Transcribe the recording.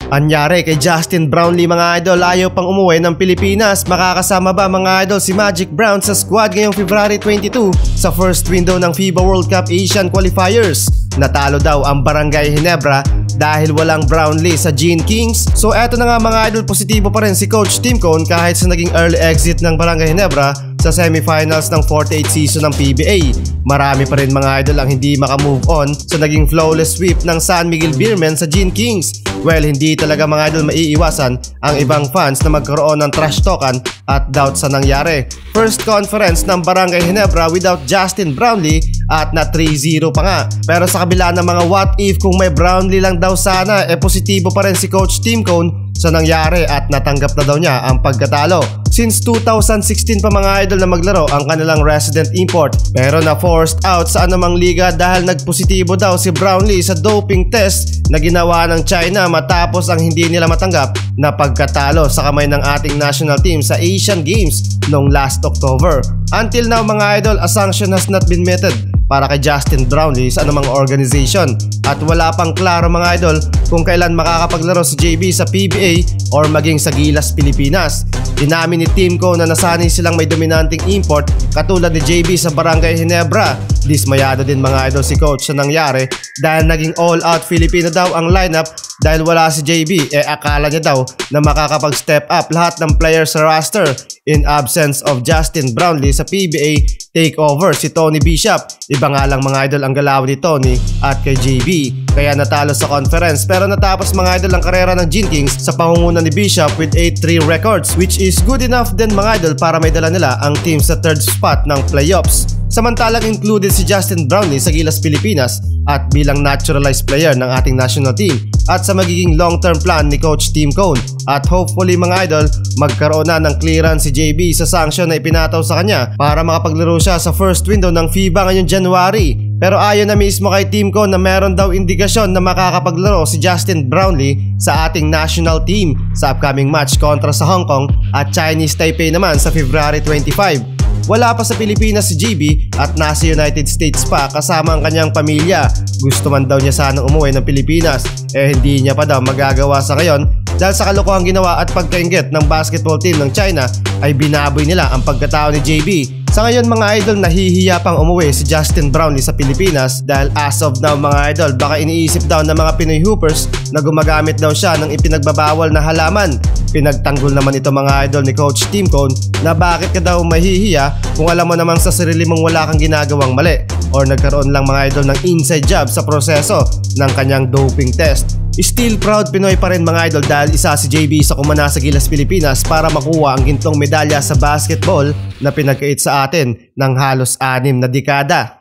Anyari kay Justin Brownlee mga idol, ayaw pang umuwi ng Pilipinas. Makakasama ba mga idol si Magic Brown sa squad ngayong February 22 sa first window ng FIBA World Cup Asian Qualifiers? Natalo daw ang Barangay Ginebra dahil walang Brownlee sa Gene Kings. So eto na nga mga idol, positibo pa rin si Coach Tim Cone kahit sa naging early exit ng Barangay Ginebra sa semifinals ng 48th season ng PBA. Marami pa rin mga idol ang hindi makamove on sa naging flawless sweep ng San Miguel Beermen sa Gene Kings. Well, hindi talaga mga idol maiiwasan ang ibang fans na magkaroon ng trash talkan at doubt sa nangyari. First conference ng Barangay Ginebra without Justin Brownlee at na 3-0 pa nga. Pero sa kabila ng mga what if kung may Brownlee lang daw sana, positibo pa rin si Coach Tim Cone sa nangyari at natanggap na daw niya ang pagkatalo. Since 2016 pa mga idol na maglaro ang kanilang resident import, pero na-forced out sa anumang liga dahil nagpositibo daw si Brownlee sa doping test na ginawa ng China matapos ang hindi nila matanggap na pagkatalo sa kamay ng ating national team sa Asian Games noong last October. Until now mga idol, a sanction has not been meted para kay Justin Brownlee sa anumang organization at wala pang klaro mga idol kung kailan makakapaglaro si JB sa PBA or maging sa Gilas Pilipinas. Inamin ni Tim Cone na nasanay silang may dominanting import katulad ni JB sa Barangay Ginebra. Dismayado din mga idol si Coach sa nangyari dahil naging all-out Filipino daw ang lineup dahil wala si JB. Akala niya daw na makakapag-step up lahat ng players sa roster. In absence of Justin Brownlee sa PBA takeover si Tony Bishop. Iba nga lang mga idol ang galaw ni Tony at kay JB, kaya natalo sa conference. Pero natapos mga idol ang karera ng Gene Kings sa pangunguna ni Bishop with 8-3 records, which is good enough din mga idol para may dala nila ang team sa third spot ng playoffs. Samantalang included si Justin Brownlee sa Gilas Pilipinas at bilang naturalized player ng ating national team at sa magiging long-term plan ni Coach Tim Cone. At hopefully mga idol, magkaroon na ng clearance si JB sa sanction na ipinataw sa kanya para makapaglaro siya sa first window ng FIBA ngayong January. Pero ayon na mismo kay Tim Cone na meron daw indikasyon na makakapaglaro si Justin Brownlee sa ating national team sa upcoming match kontra sa Hong Kong at Chinese Taipei naman sa February 25. Wala pa sa Pilipinas si JB at nasa United States pa kasama ang kanyang pamilya. Gusto man daw niya sanang umuwi ng Pilipinas, hindi niya pa daw magagawa sa ngayon dahil sa kalokohang ginawa at pagkainggit ng basketball team ng China ay binaboy nila ang pagkatao ni JB. Sa ngayon mga idol, nahihiya pang umuwi si Justin Brownlee sa Pilipinas dahil as of now mga idol, baka iniisip daw ng mga Pinoy Hoopers na gumagamit daw siya ng ipinagbabawal na halaman. Pinagtanggol naman ito mga idol ni Coach Tim Cone na bakit ka daw mahihiya kung alam mo namang sa sarili mong wala kang ginagawang mali or nagkaroon lang mga idol ng inside job sa proseso ng kanyang doping test. Still proud Pinoy pa rin mga idol dahil isa si JB sa kumana sa Gilas Pilipinas para makuha ang gintong medalya sa basketball na pinagkait sa atin ng halos 6 na dekada.